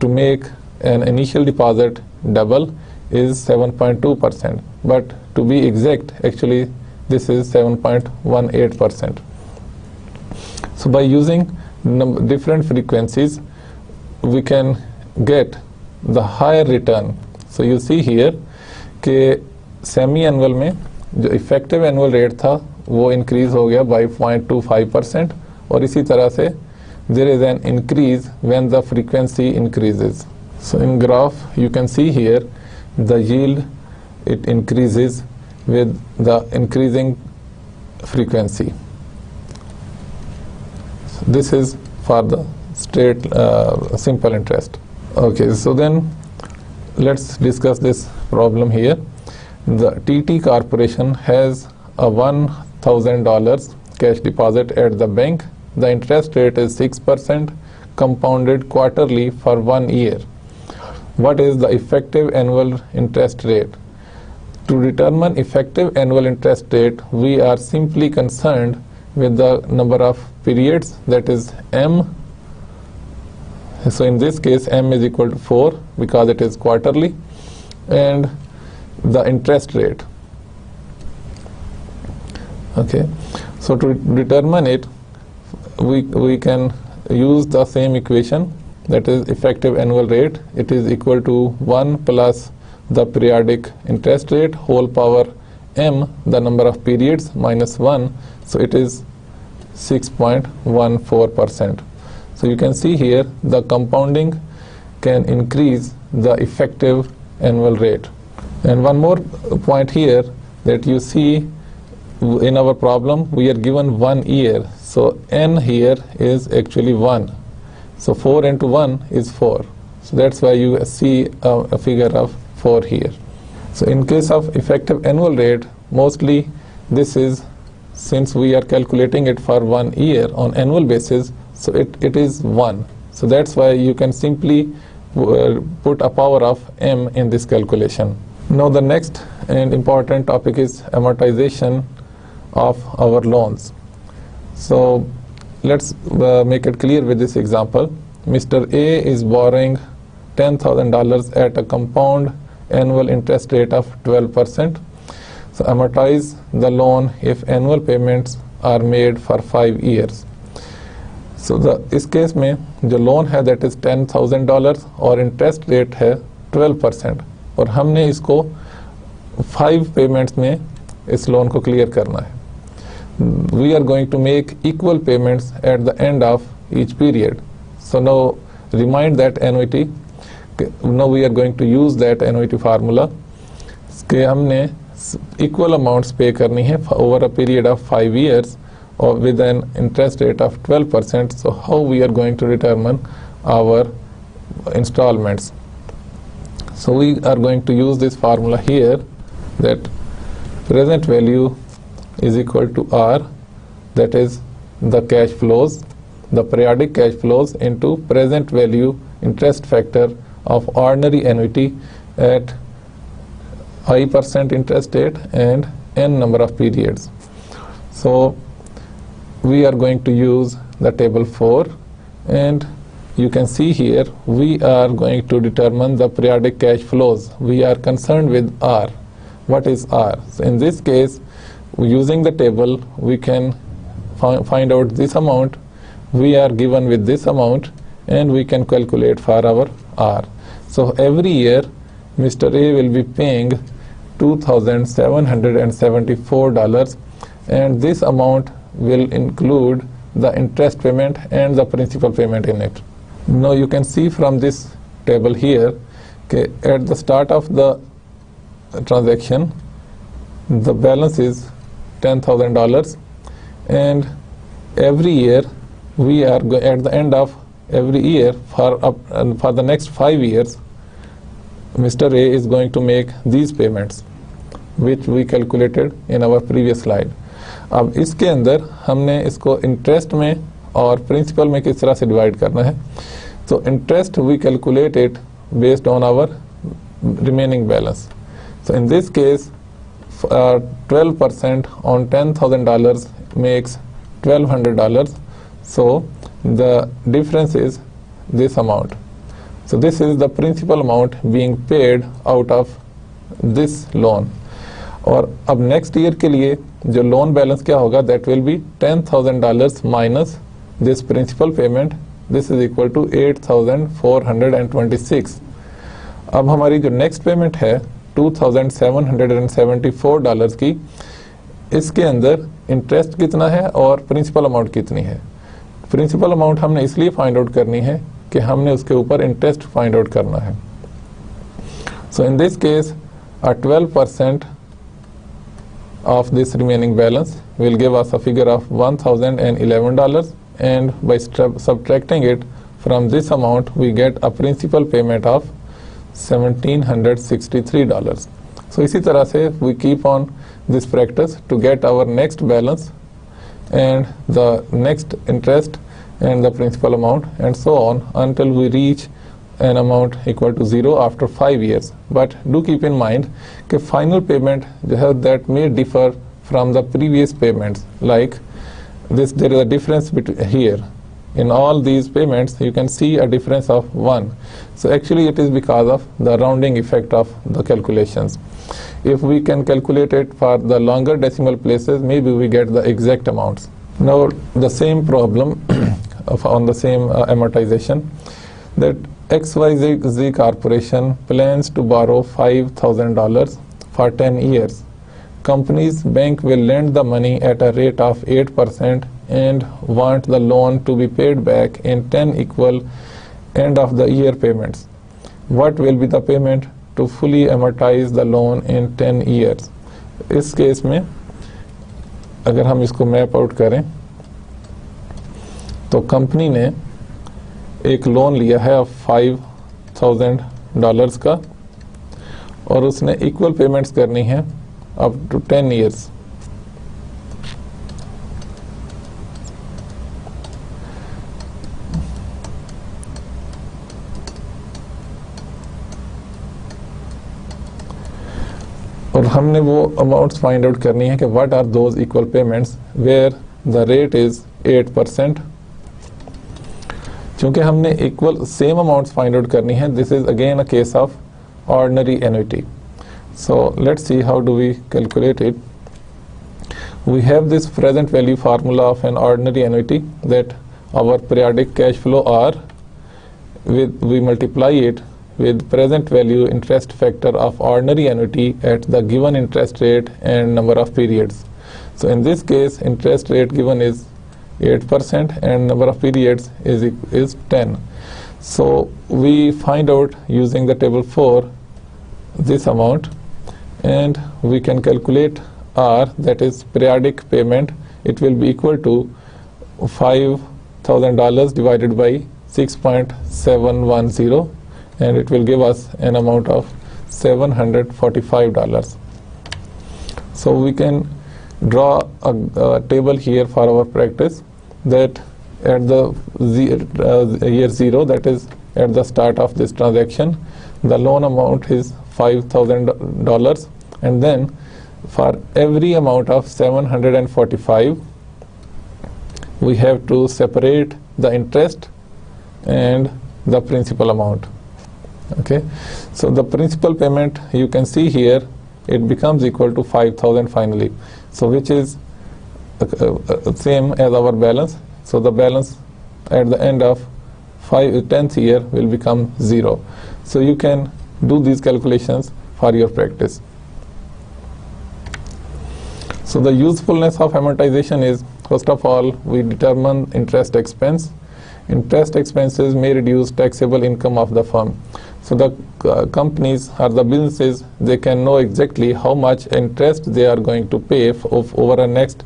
A: to make an initial deposit double, is 7.2%. But to be exact, actually this is 7.18%. So by using different frequencies, we can get the higher return. So you see here कि semi annual में जो effective annual rate था वो increase हो गया bye 0.25%, और इसी तरह से there is an increase when the frequency increases. So in graph you can see here the yield it increases with the increasing frequency. This is for the straight simple interest. Okay, so then let's discuss this problem here. The TT Corporation has a $1,000 cash deposit at the bank. The interest rate is 6% compounded quarterly for 1 year. What is the effective annual interest rate? To determine effective annual interest rate, we are simply concerned with the number of periods, that is M. So in this case, M is equal to 4 because it is quarterly, and the interest rate. Okay, so to determine it, we can use the same equation, that is effective annual rate. It is equal to 1 plus the periodic interest rate whole power m, the number of periods, minus 1, so it is 6.14%. So you can see here the compounding can increase the effective annual rate. And one more point here, that you see in our problem we are given 1 year, so n here is actually 1, so 4 into 1 is 4, so that's why you see a figure of 4 here. So in case of effective annual rate, mostly this is, since we are calculating it for 1 year on annual basis, so it is 1. So that's why you can simply put a power of m in this calculation. Now the next and important topic is amortization of our loans. So let's make it clear with this example. Mr. A is borrowing $10,000 at a compound annual interest rate of 12%. So amortize the loan if annual payments are made for 5 years. So इस case में जो loan है that is $10,000 और interest rate है 12%, और हमने इसको 5 payments में इस लोन को क्लियर करना है. We are going to make equal payments at the end of each period. So now remind that annuity. Now we are going to use that annuity formula कि हमने equal amounts pay करनी है over a period of 5 years or with an interest rate of 12%. So how we are going to determine our installments? So we are going to use this formula here, that present value is equal to R, that is the cash flows, the periodic cash flows into present value interest factor of ordinary annuity at I% interest rate and n number of periods. So we are going to use the table 4, and you can see here we are going to determine the periodic cash flows. We are concerned with R. What is R? So in this case, using the table, we can find out this amount. We are given with this amount, and we can calculate for our R. So every year Mr. A will be paying $2,774, and this amount will include the interest payment and the principal payment in it. Now you can see from this table here, okay, at the start of the transaction the balance is $10,000, and every year we are at the end of every year for the next 5 years, Mr. A is going to make these payments, which we calculated in our previous slide. अब इसके अंदर हमने इसको interest में और principal में किस तरह से डिवाइड करना है. तो interest we calculate it based on our remaining balance. So in this case, 12% on $10,000 makes $1,200. So the difference is this amount. So this is the principal amount being paid out of this loan. और अब next year के लिए जो loan balance क्या होगा, that will be $10,000 minus this principal payment. This is equal to 8,426. अब हमारी जो नेक्स्ट पेमेंट है $2,774 की, इसके अंदर इंटरेस्ट कितना है और प्रिंसिपल अमाउंट कितनी है. प्रिंसिपल अमाउंट हमने इसलिए फाइंड आउट करनी है कि हमने उसके ऊपर इंटरेस्ट फाइंड आउट करना है. So in this case a 12% of this remaining balance will give us a figure of $1,011, and by subtracting it from this amount we get a principal payment of $1,763. So इसी तरह से we keep on this practice to get our next balance and the next interest and the principal amount and so on until we reach an amount equal to 0 after 5 years. But do keep in mind कि final payment जो है that may differ from the previous payments. Like this, there is a difference between here. In all these payments, you can see a difference of 1. So actually it is because of the rounding effect of the calculations. If we can calculate it for the longer decimal places, maybe we get the exact amounts. Now the same problem on the same amortization, that XYZ Corporation plans to borrow $5,000 for 10 years. Company's bank will lend the money at a rate of 8% and want the loan to be paid back in 10 equal end of the year payments. What will be the payment to fully amortize the loan in 10 years? इस case में अगर हम इसको map out करें तो company ने एक loan लिया है $5,000 का और उसने इक्वल पेमेंट्स करनी है अप टू 10 years. और हमने वो अमाउंट्स फाइंड आउट करनी है कि what are those equal payments where the rate is 8%. चूंकि हमने equal same amounts find out करनी है, this is again a case of ordinary annuity. So let's see how do we calculate it. We have this present value formula of an ordinary annuity that our periodic cash flow are we multiply it with present value interest factor of ordinary annuity at the given interest rate and number of periods. So in this case interest rate given is 8% and number of periods is 10. So we find out using the table 4 this amount and we can calculate R, that is periodic payment. It will be equal to $5,000 divided by 6.710 and it will give us an amount of $745. So we can draw a table here for our practice that at the year 0, that is at the start of this transaction, the loan amount is $5,000 and then for every amount of 745 we have to separate the interest and the principal amount. Okay, so the principal payment you can see here, it becomes equal to 5,000 finally, so which is same as our balance. So the balance at the end of 10th year will become 0. So you can do these calculations for your practice. So the usefulness of amortization is, first of all, we determine interest expense. Interest expenses may reduce taxable income of the firm. So the companies or the businesses, they can know exactly how much interest they are going to pay over the next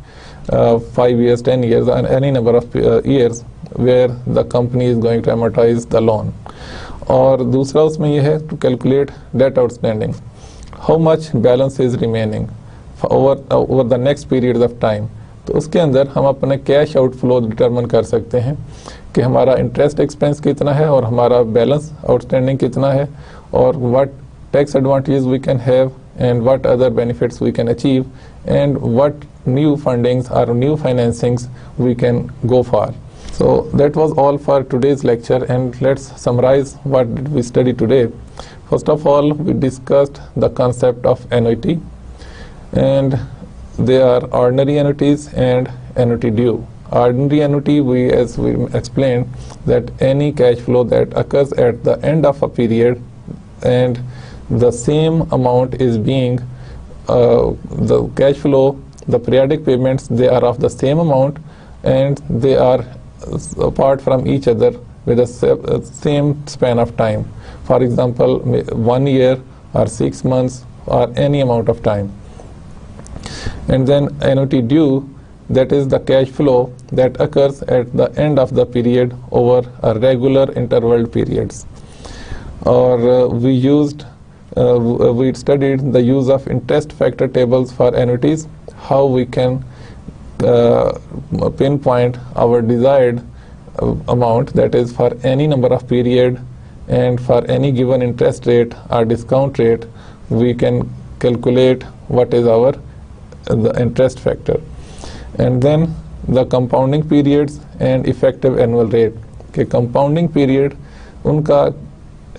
A: 5 years, 10 years, and any number of years where the company is going to amortize the loan. और दूसरा उसमें ये है to calculate debt outstanding, how much balance is remaining over the next periods of time. तो उसके अंदर हम अपने कैश आउटफ्लो डिटरमिन कर सकते हैं कि हमारा इंटरेस्ट एक्सपेंस कितना है और हमारा बैलेंस आउटस्टैंडिंग कितना है, और what tax advantages we can have and what other benefits we can achieve and what new fundings और new financings we can go for. So that was all for today's lecture, and let's summarize what did we study today. First of all, we discussed the concept of annuity, and they are ordinary annuities and annuity due. Ordinary annuity, as we explained, that any cash flow that occurs at the end of a period and the same amount is being the cash flow, the periodic payments, they are of the same amount and they are apart from each other with the same span of time. For example, 1 year or 6 months or any amount of time. And then annuity due, that is the cash flow that occurs at the end of the period over a regular interval periods. Or we studied the use of interest factor tables for annuities, how we can pinpoint our desired amount, that is for any number of period and for any given interest rate or discount rate, we can calculate what is our the interest factor. And then the compounding periods and effective annual rate, कि compounding period उनका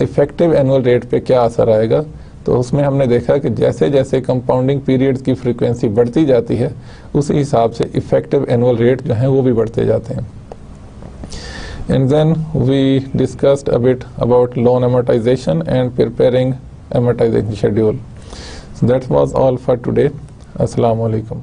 A: effective annual rate पे क्या असर आएगा. तो उसमें हमने देखा कि जैसे जैसे कंपाउंडिंग पीरियड्स की फ्रीक्वेंसी बढ़ती जाती है उसी हिसाब से इफेक्टिव एनुअल रेट जो हैं वो भी बढ़ते जाते हैं. And then we discussed a bit about loan amortization and preparing amortization schedule. That was all for today. अस्सलाम वालेकुम.